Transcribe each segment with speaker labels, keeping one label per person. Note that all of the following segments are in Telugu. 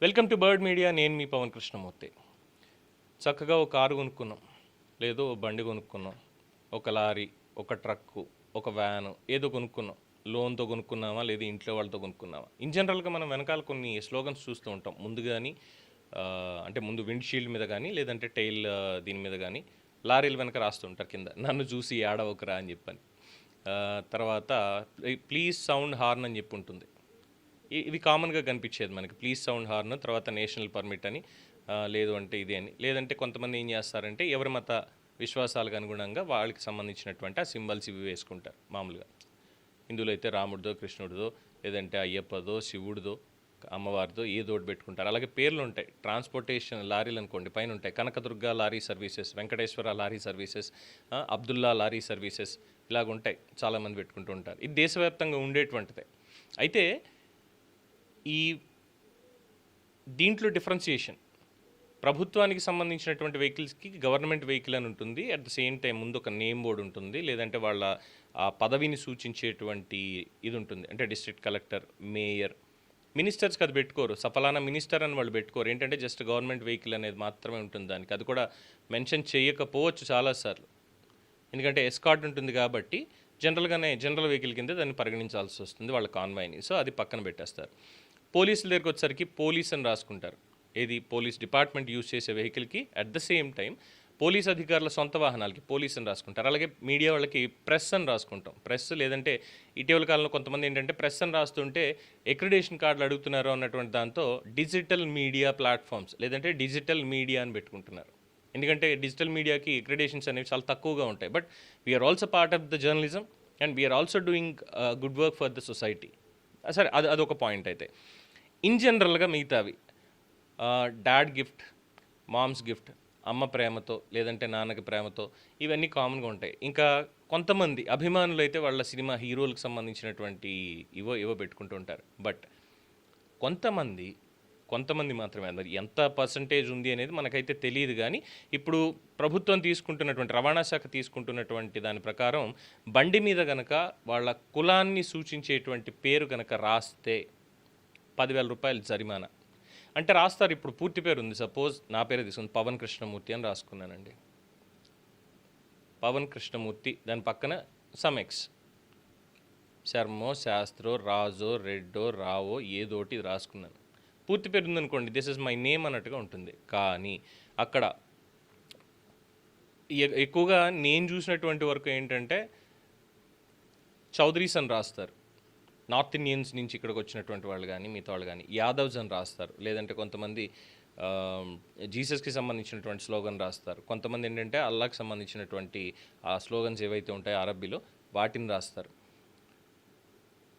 Speaker 1: Welcome to bird media. నేను మీ పవన్ కృష్ణమూర్తి. చక్కగా ఒక కారు కొనుక్కున్నాం, లేదో బండి కొనుక్కున్నాం, ఒక లారీ, ఒక ట్రక్కు, ఒక వ్యాను, ఏదో కొనుక్కున్నాం. లోన్తో కొనుక్కున్నామా, లేదా ఇంట్లో వాళ్ళతో కొనుక్కున్నామా. ఇన్ జనరల్గా మనం వెనకాల కొన్ని స్లోగన్స్ చూస్తూ ఉంటాం. ముందు కానీ అంటే ముందు విండ్ షీల్డ్ మీద కానీ, లేదంటే టైల్ దీని మీద కానీ లారీలు వెనక రాస్తుంటారు కింద, నన్ను చూసి ఏడవకురా అని చెప్పని. తర్వాత ప్లీజ్ సౌండ్ హార్న్ అని చెప్పి ఉంటుంది. ఇవి కామన్గా కనిపించేది మనకి. ప్లీజ్ సౌండ్ హార్న్, తర్వాత నేషనల్ పర్మిట్ అని, లేదు అంటే ఇది అని. లేదంటే కొంతమంది ఏం చేస్తారంటే ఎవరి మత విశ్వాసాలకు అనుగుణంగా వాళ్ళకి సంబంధించినటువంటి ఆ సింబల్స్ ఇవి వేసుకుంటారు. మామూలుగా హిందువులు అయితే రాముడిదో, కృష్ణుడిదో, లేదంటే అయ్యప్పదో, శివుడిదో, అమ్మవారితో ఏదో ఒకటి పెట్టుకుంటారు. అలాగే పేర్లు ఉంటాయి. ట్రాన్స్పోర్టేషన్ లారీలు అనుకోండి, పైన ఉంటాయి Kanakadurga lorry services, Venkateswara lorry services, Abdullah lorry services, ఇలాగ ఉంటాయి. చాలామంది పెట్టుకుంటూ ఉంటారు. ఇది దేశవ్యాప్తంగా ఉండేటువంటిదే. అయితే ఈ దీంట్లో డిఫరెన్సియేషన్ ప్రభుత్వానికి సంబంధించినటువంటి వెహికల్స్కి గవర్నమెంట్ వెహికల్ అని ఉంటుంది. అట్ ద సేమ్ టైం ముందు ఒక నేమ్ బోర్డు ఉంటుంది, లేదంటే వాళ్ళ ఆ పదవిని సూచించేటువంటి ఇది ఉంటుంది. అంటే డిస్ట్రిక్ట్ కలెక్టర్, మేయర్, మినిస్టర్స్కి అది పెట్టుకోరు. సఫలానా మినిస్టర్ అని వాళ్ళు పెట్టుకోరు. ఏంటంటే జస్ట్ గవర్నమెంట్ వెహికల్ అనేది మాత్రమే ఉంటుంది దానికి. అది కూడా మెన్షన్ చేయకపోవచ్చు చాలాసార్లు, ఎందుకంటే ఎస్కార్ట్ ఉంటుంది కాబట్టి జనరల్ వెహికల్ కింద దాన్ని పరిగణించాల్సి వస్తుంది వాళ్ళ కాన్వాయ్ని. సో అది పక్కన పెట్టేస్తారు. పోలీసుల దగ్గరికి వచ్చేసరికి పోలీస్ అని రాసుకుంటారు. ఏది పోలీస్ డిపార్ట్మెంట్ యూజ్ చేసే వెహికల్కి at the same time police అధికారుల సొంత వాహనాలకి పోలీస్ అని రాసుకుంటారు. అలాగే మీడియా వాళ్ళకి ప్రెస్ అని రాసుకుంటాం. ప్రెస్, లేదంటే ఇటీవల కాలంలో కొంతమంది ఏంటంటే ప్రెస్ అని రాస్తుంటే అక్రిడేషన్ కార్డులు అడుగుతున్నారు అన్నటువంటి దాంతో డిజిటల్ మీడియా ప్లాట్ఫామ్స్, లేదంటే డిజిటల్ మీడియా అని పెట్టుకుంటున్నారు. ఎందుకంటే డిజిటల్ మీడియాకి అక్రిడేషన్స్ అనేవి చాలా తక్కువగా ఉంటాయి. But we are also part of the journalism and we are also doing good work for the society. సరే, అదొక పాయింట్. అయితే ఇన్ జనరల్గా మిగతావి డాడ్ గిఫ్ట్, మామ్స్ గిఫ్ట్, అమ్మ ప్రేమతో, లేదంటే నాన్నకి ప్రేమతో, ఇవన్నీ కామన్గా ఉంటాయి. ఇంకా కొంతమంది అభిమానులు అయితే వాళ్ళ సినిమా హీరోలకు సంబంధించినటువంటి ఇవో పెట్టుకుంటూ ఉంటారు. బట్ కొంతమంది మాత్రమే, అది ఎంత పర్సంటేజ్ ఉంది అనేది మనకైతే తెలియదు. కానీ ఇప్పుడు ప్రభుత్వం తీసుకుంటున్నటువంటి, రవాణా శాఖ తీసుకుంటున్నటువంటి దాని ప్రకారం బండి మీద కనుక వాళ్ళ కులాన్ని సూచించేటువంటి పేరు కనుక రాస్తే 10,000 రూపాయలు జరిమానా. అంటే రాస్తారు. ఇప్పుడు పూర్తి పేరు ఉంది, సపోజ్ నా పేరే తీసుకుంది, పవన్ కృష్ణమూర్తి అని రాసుకున్నానండి. పవన్ కృష్ణమూర్తి, దాని పక్కన సమెక్స్, శర్మో, శాస్త్రో, రాజో, రెడ్డో, రావో, ఏదోటి రాసుకున్నాను. పూర్తి పేరు ఉందనుకోండి, దిస్ ఇస్ మై నేమ్ అన్నట్టుగా ఉంటుంది. కానీ అక్కడ ఎక్కువగా నేను చూసినటువంటి వరకు ఏంటంటే చౌదరీస్ అని రాస్తారు. నార్త్ ఇండియన్స్ నుంచి ఇక్కడికి వచ్చినటువంటి వాళ్ళు కానీ, మిగతా వాళ్ళు కానీ యాదవ్స్ అని రాస్తారు. లేదంటే కొంతమంది జీసస్కి సంబంధించినటువంటి స్లోగన్ రాస్తారు. కొంతమంది ఏంటంటే అల్లాకి సంబంధించినటువంటి ఆ స్లోగన్స్ ఏవైతే ఉంటాయో అరబ్బీలో వాటిని రాస్తారు.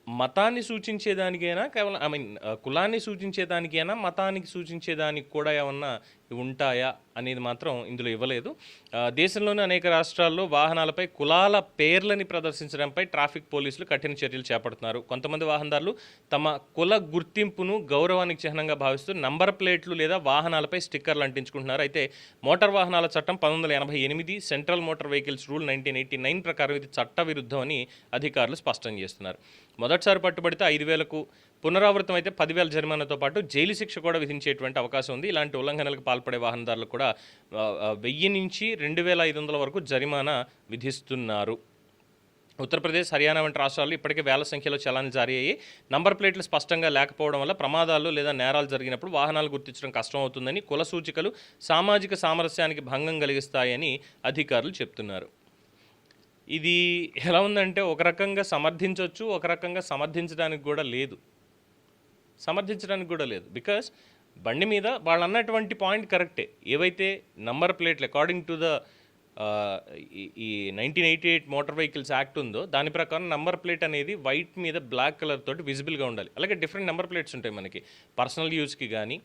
Speaker 1: మతాన్ని సూచించేదానికైనా, కేవలం కులాన్ని సూచించేదానికైనా, మతానికి సూచించేదానికి కూడా ఏమన్నా ఉంటాయా అనేది మాత్రం ఇందులో ఇవ్వలేదు. దేశంలోని అనేక రాష్ట్రాల్లో వాహనాలపై కులాల పేర్లని ప్రదర్శించడంపై ట్రాఫిక్ పోలీసులు కఠిన చర్యలు చేపడుతున్నారు. కొంతమంది వాహనదారులు తమ కుల గుర్తింపును గౌరవానికి చిహ్నంగా భావిస్తూ నంబర్ ప్లేట్లు లేదా వాహనాలపై స్టిక్కర్లు అంటించుకుంటున్నారు. అయితే మోటార్ వాహనాల చట్టం 1988, సెంట్రల్ మోటార్ వెహికల్స్ రూల్ 1989 ప్రకారం ఇది చట్టవిరుద్ధం అని అధికారులు స్పష్టం చేస్తున్నారు. మొదటిసారి పట్టుబడితే 5,000కు, పునరావృతం అయితే 10,000 జరిమానాతో పాటు జైలు శిక్ష కూడా విధించేటువంటి అవకాశం ఉంది. ఇలాంటి ఉల్లంఘనలకు పాల్పడే వాహనదారులకు కూడా 1000 నుంచి 2,500 వరకు జరిమానా విధిస్తున్నారు. ఉత్తరప్రదేశ్, హర్యానా వంటి రాష్ట్రాల్లో ఇప్పటికే వేల సంఖ్యలో చలాన్లు జారీ అయ్యి నంబర్ ప్లేట్లు స్పష్టంగా లేకపోవడం వల్ల ప్రమాదాలు లేదా నేరాలు జరిగినప్పుడు వాహనాలు గుర్తించడం కష్టమవుతుందని, కుల సూచికలు సామాజిక సామరస్యానికి భంగం కలిగిస్తాయని అధికారులు చెప్తున్నారు. ఇది ఎలా ఉందంటే ఒక రకంగా సమర్థించవచ్చు, ఒక రకంగా సమర్థించడానికి కూడా లేదు. బికాస్ బండి మీద వాళ్ళు అన్నటువంటి పాయింట్ కరెక్టే. ఏవైతే నంబర్ ప్లేట్లు అకార్డింగ్ టు ద ఈ 1988 మోటార్ వెహికల్స్ యాక్ట్ ఉందో దాని ప్రకారం నంబర్ ప్లేట్ అనేది వైట్ మీద బ్లాక్ కలర్ తోటి విజిబుల్గా ఉండాలి. అలాగే డిఫరెంట్ నెంబర్ ప్లేట్స్ ఉంటాయి మనకి, పర్సనల్ యూస్కి కానీ,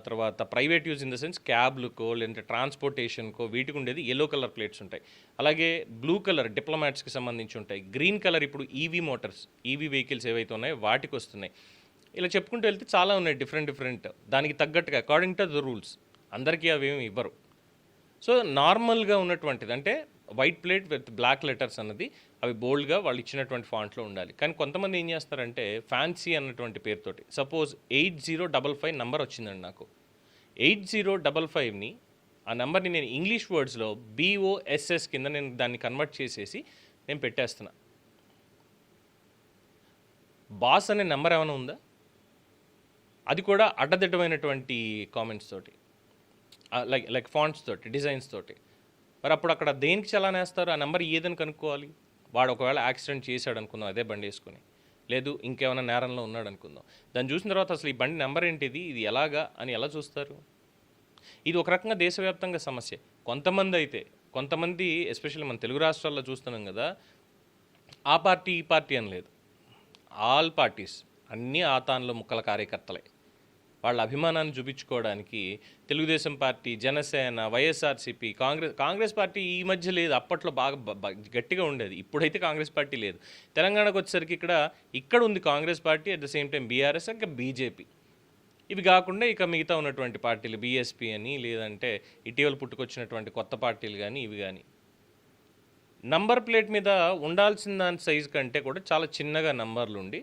Speaker 1: తర్వాత private use in the sense క్యాబ్లకో, లేదంటే ట్రాన్స్పోర్టేషన్కో, వీటికి ఉండేది ఎల్లో కలర్ ప్లేట్స్ ఉంటాయి. అలాగే బ్లూ కలర్ డిప్లొమాట్స్కి సంబంధించి ఉంటాయి. గ్రీన్ కలర్ ఇప్పుడు ఈవీ వెహికల్స్ ఏవైతే ఉన్నాయో వాటికి వస్తున్నాయి. ఇలా చెప్పుకుంటూ వెళ్తే చాలా ఉన్నాయి డిఫరెంట్. దానికి తగ్గట్టుగా అకార్డింగ్ టు ద రూల్స్ అందరికీ అవేమి ఇవ్వరు. సో నార్మల్గా ఉన్నటువంటిది అంటే white plate with black letters అన్నది అవి బోల్డ్గా వాళ్ళు ఇచ్చినటువంటి ఫాంట్లో ఉండాలి. కానీ కొంతమంది ఏం చేస్తారంటే ఫ్యాన్సీ అన్నటువంటి పేరుతోటి సపోజ్ 8055 నంబర్ వచ్చిందండి నాకు. 8055ని ఆ నెంబర్ని నేను ఇంగ్లీష్ వర్డ్స్లో BOSS కింద నేను దాన్ని కన్వర్ట్ చేసేసి నేను పెట్టేస్తున్నా. బాస్ అనే నెంబర్ ఏమైనా ఉందా? అది కూడా అడ్డదిడ్డమైనటువంటి కామెంట్స్ తోటి, లైక్ ఫాంట్స్ తోటి, డిజైన్స్ తోటి. మరి అప్పుడు అక్కడ దేనికి చలానేస్తారు? ఆ నెంబర్ ఏదని కనుక్కోవాలి. వాడు ఒకవేళ యాక్సిడెంట్ చేశాడు అనుకుందాం అదే బండి వేసుకుని, లేదు ఇంకేమైనా నేరంలో ఉన్నాడు అనుకుందాం. దాన్ని చూసిన తర్వాత అసలు ఈ బండి నెంబర్ ఏంటిది, ఇది ఎలాగా అని ఎలా చూస్తారు? ఇది ఒక రకంగా దేశవ్యాప్తంగా సమస్య. కొంతమంది ఎస్పెషల్లీ మన తెలుగు రాష్ట్రాల్లో చూస్తున్నాం కదా, ఆ పార్టీ ఈ పార్టీ అని లేదు, ఆల్ పార్టీస్ అన్నీ ఆతాన్లో ముక్కల కార్యకర్తలే. వాళ్ళ అభిమానాన్ని చూపించుకోవడానికి తెలుగుదేశం పార్టీ, జనసేన, వైఎస్ఆర్సీపీ, కాంగ్రెస్ పార్టీ ఈ మధ్య లేదు, అప్పట్లో బాగా గట్టిగా ఉండేది. ఇప్పుడైతే కాంగ్రెస్ పార్టీ లేదు. తెలంగాణకు వచ్చేసరికి ఇక్కడ ఉంది Congress party, at the same time BRS, ఇంకా బీజేపీ. ఇవి కాకుండా ఇక మిగతా ఉన్నటువంటి పార్టీలు బీఎస్పీ అని, లేదంటే ఇటీవల పుట్టుకొచ్చినటువంటి కొత్త పార్టీలు కానీ ఇవి కానీ, నంబర్ ప్లేట్ మీద ఉండాల్సిన దాని సైజు కంటే కూడా చాలా చిన్నగా నంబర్లు ఉండి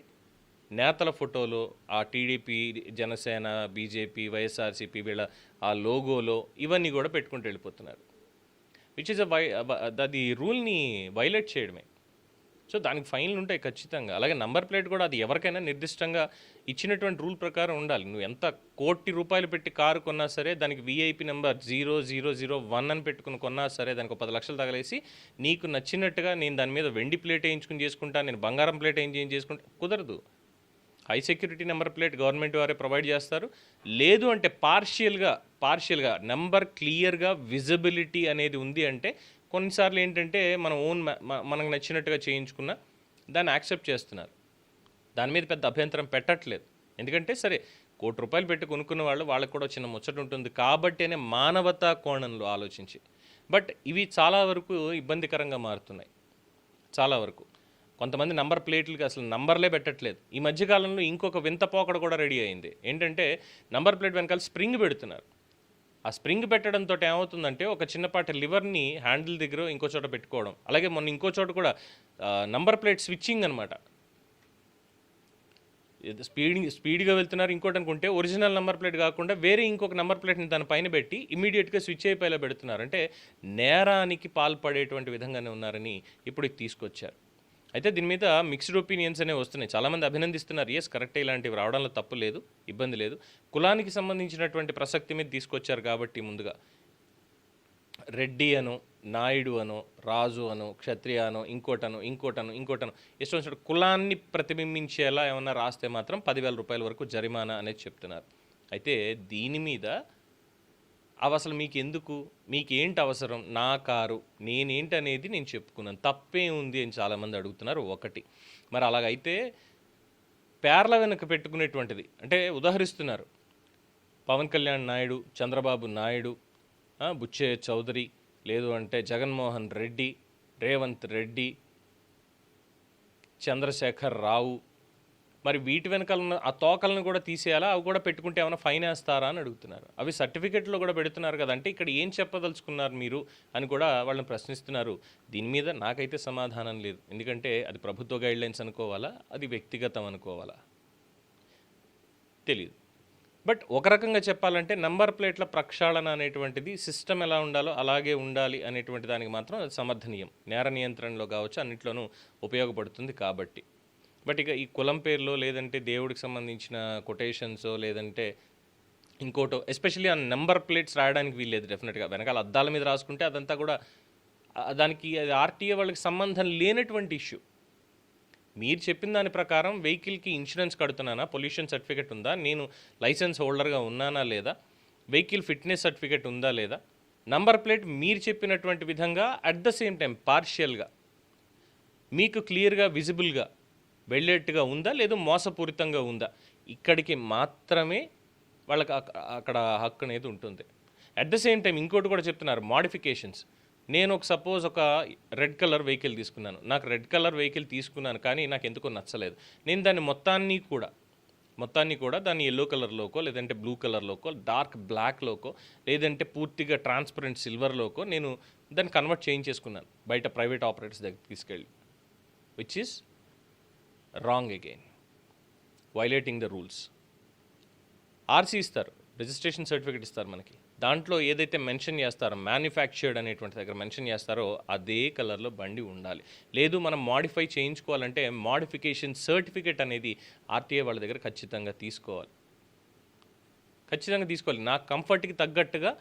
Speaker 1: నేతల ఫోటోలో ఆ టీడీపీ, జనసేన, బీజేపీ, వైఎస్ఆర్సీపీ వీళ్ళ ఆ లోగోలో ఇవన్నీ కూడా పెట్టుకుంటూ వెళ్ళిపోతున్నారు. విచ్ ఇస్ అది రూల్ని వైలేట్ చేయడమే. సో దానికి ఫైన్లు ఉంటాయి ఖచ్చితంగా. అలాగే నంబర్ ప్లేట్ కూడా అది ఎవరికైనా నిర్దిష్టంగా ఇచ్చినటువంటి రూల్ ప్రకారం ఉండాలి. నువ్వు ఎంత ₹1,00,00,000 పెట్టి కారు కొన్నా సరే దానికి VIP నెంబర్ 0001 అని పెట్టుకుని కొన్నా సరే దానికి 10 లక్షలు తగలేసి నీకు నచ్చినట్టుగా నేను దాని మీద వెండి ప్లేట్ వేయించుకుని చేసుకుంటా, నేను బంగారం ప్లేట్ చేసుకుంటా, కుదరదు. High security number plate government వారే ప్రొవైడ్ చేస్తారు. లేదు అంటే పార్షియల్గా నెంబర్ క్లియర్గా విజిబిలిటీ అనేది ఉంది అంటే కొన్నిసార్లు ఏంటంటే మనకు నచ్చినట్టుగా చేయించుకున్న దాన్ని యాక్సెప్ట్ చేస్తున్నారు. దాని మీద పెద్ద అభ్యంతరం పెట్టట్లేదు. ఎందుకంటే సరే ₹1,00,00,000 పెట్టి కొనుక్కున్న వాళ్ళకు కూడా చిన్న ముచ్చట ఉంటుంది కాబట్టేనే మానవతా కోణంలో ఆలోచించి. బట్ ఇవి చాలా వరకు ఇబ్బందికరంగా మారుతున్నాయి. చాలా వరకు కొంతమంది నంబర్ ప్లేట్లకి అసలు నంబర్లే పెట్టట్లేదు. ఈ మధ్యకాలంలో ఇంకొక వింత పోకడ కూడా రెడీ అయింది. ఏంటంటే నంబర్ ప్లేట్ వెనకాల స్ప్రింగ్ పెడుతున్నారు. ఆ స్ప్రింగ్ పెట్టడంతో ఏమవుతుందంటే ఒక చిన్నపాటి లివర్ని హ్యాండిల్ దగ్గర ఇంకో చోట పెట్టుకోవడం, అలాగే మొన్న ఇంకో చోట కూడా నంబర్ ప్లేట్ స్విచ్చింగ్ అనమాట. స్పీడ్గా వెళ్తున్నారు ఇంకోటి అనుకుంటే ఒరిజినల్ నెంబర్ ప్లేట్ కాకుండా వేరే ఇంకొక నెంబర్ ప్లేట్ని దాని పైన పెట్టి ఇమీడియట్గా స్విచ్ అయిపోయేలా పెడుతున్నారు. అంటే నేరానికి పాల్పడేటువంటి విధంగానే ఉన్నారని ఇప్పుడు ఇది తీసుకొచ్చారు. అయితే దీని మీద మిక్స్డ్ ఒపీనియన్స్ అనేవి వస్తున్నాయి. చాలామంది అభినందిస్తున్నారు, ఎస్ కరెక్టే, ఇలాంటివి రావడంలో తప్పు లేదు, ఇబ్బంది లేదు. కులానికి సంబంధించినటువంటి ప్రసక్తి మీద తీసుకొచ్చారు కాబట్టి ముందుగా రెడ్డి అను, నాయుడు అను, రాజు అను, క్షత్రియ అను, ఇంకోటను ఇష్టం వచ్చినట్టు కులాన్ని ప్రతిబింబించేలా ఏమన్నా రాస్తే మాత్రం ₹10,000 వరకు జరిమానా అనేది చెప్తున్నారు. అయితే దీని మీద అసలు మీకేంటి అవసరం, నా కారు నేనేంటి అనేది నేను చెప్పుకున్నాను, తప్పే ఉంది అని చాలామంది అడుగుతున్నారు. ఒకటి మరి అలాగైతే పేర్ల వెనక పెట్టుకునేటువంటిది అంటే ఉదాహరిస్తున్నారు పవన్ కళ్యాణ్ నాయుడు, చంద్రబాబు నాయుడు, బుచ్చే చౌదరి, లేదు అంటే జగన్మోహన్ రెడ్డి, రేవంత్ రెడ్డి, చంద్రశేఖర్ రావు, మరి వీటి వెనకాల ఉన్న ఆ తోకలను కూడా తీసేయాలా, అవి కూడా పెట్టుకుంటే ఏమైనా ఫైన్ వేస్తారా అని అడుగుతున్నారు. అవి సర్టిఫికెట్లో కూడా పెడుతున్నారు కదా, అంటే ఇక్కడ ఏం చెప్పదలుచుకున్నారు మీరు అని కూడా వాళ్ళని ప్రశ్నిస్తున్నారు. దీని మీద నాకైతే సమాధానం లేదు. ఎందుకంటే అది ప్రభుత్వ గైడ్లైన్స్ అనుకోవాలా, అది వ్యక్తిగతం అనుకోవాలా తెలియదు. బట్ ఒక రకంగా చెప్పాలంటే నంబర్ ప్లేట్ల ప్రక్షాళన అనేటువంటిది సిస్టమ్ ఎలా ఉండాలో అలాగే ఉండాలి అనేటువంటి దానికి మాత్రం అది సమర్థనీయం. నేర నియంత్రణలో కావచ్చు, అన్నింటిలోనూ ఉపయోగపడుతుంది కాబట్టి. బట్ ఇక ఈ కులం పేరులో లేదంటే దేవుడికి సంబంధించిన కొటేషన్సో లేదంటే ఇంకోటో, ఎస్పెషల్లీ ఆ నెంబర్ ప్లేట్స్ రాయడానికి వీల్లేదు. డెఫినెట్గా వెనకాల అద్దాల మీద రాసుకుంటే అదంతా కూడా దానికి అది ఆర్టీఏ వాళ్ళకి సంబంధం లేనటువంటి ఇష్యూ. మీరు చెప్పిన దాని ప్రకారం వెహికల్కి ఇన్సూరెన్స్ కడుతున్నానా, పొల్యూషన్ సర్టిఫికేట్ ఉందా, నేను లైసెన్స్ హోల్డర్గా ఉన్నానా లేదా, వెహికల్ ఫిట్నెస్ సర్టిఫికేట్ ఉందా లేదా, నంబర్ ప్లేట్ మీరు చెప్పినటువంటి విధంగా అట్ ద సేమ్ టైం పార్షియల్గా మీకు క్లియర్గా విజిబుల్గా వెళ్ళేట్టుగా ఉందా, లేదు మోసపూరితంగా ఉందా, ఇక్కడికి మాత్రమే వాళ్ళకి అక్కడ హక్కు అనేది ఉంటుంది. అట్ ద సేమ్ టైం ఇంకోటి కూడా చెప్తున్నారు, మోడిఫికేషన్స్. నేను సపోజ్ ఒక రెడ్ కలర్ వెహికల్ తీసుకున్నాను, నాకు రెడ్ కలర్ వెహికల్ తీసుకున్నాను కానీ నాకు ఎందుకో నచ్చలేదు, నేను దాన్ని మొత్తాన్ని కూడా మొత్తాన్ని కూడా దాన్ని ఎల్లో కలర్లోకో లేదంటే బ్లూ కలర్లోకో డార్క్ బ్లాక్లోకో లేదంటే పూర్తిగా ట్రాన్స్పరెంట్ సిల్వర్లోకో నేను దాన్ని కన్వర్ట్ చేయించేసుకున్నాను బయట ప్రైవేట్ ఆపరేటర్స్ దగ్గర తీసుకెళ్ళి, which is wrong again, violating the rules. RC ఇస్తారు, రిజిస్ట్రేషన్ సర్టిఫికేట్ ఇస్తారు మనకి, దాంట్లో ఏదైతే మెన్షన్ చేస్తారో మ్యానుఫ్యాక్చర్డ్ అనేటువంటి దగ్గర మెన్షన్ చేస్తారో అదే కలర్లో బండి ఉండాలి. లేదు మనం మాడిఫై చేయించుకోవాలంటే మాడిఫికేషన్ సర్టిఫికేట్ అనేది ఆర్టీఏ వాళ్ళ దగ్గర ఖచ్చితంగా తీసుకోవాలి. నా కంఫర్ట్కి తగ్గట్టుగా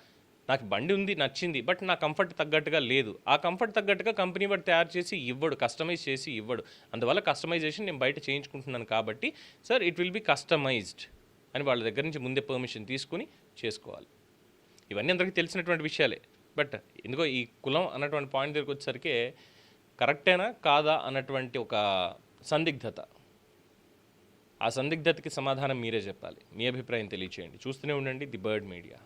Speaker 1: నాకు బండి ఉంది నచ్చింది, బట్ నా కంఫర్ట్ తగ్గట్టుగా లేదు, ఆ కంఫర్ట్ తగ్గట్టుగా కంపెనీ వాడు తయారు చేసి ఇవ్వడు, కస్టమైజ్ చేసి ఇవ్వడు. అందువల్ల కస్టమైజేషన్ నేను బయట చేయించుకుంటున్నాను కాబట్టి sir it will be customized అని వాళ్ళ దగ్గర నుంచి ముందే పర్మిషన్ తీసుకుని చేసుకోవాలి. ఇవన్నీ అందరికీ తెలిసినటువంటి విషయాలే. బట్ ఎందుకో ఈ కులం అన్నటువంటి పాయింట్ దగ్గరికి వచ్చేసరికి కరెక్టేనా కాదా అన్నటువంటి ఒక సందిగ్ధత, ఆ సందిగ్ధతకి సమాధానం మీరే చెప్పాలి. మీ అభిప్రాయం తెలియచేయండి. చూస్తూనే ఉండండి ది బర్డ్ మీడియా.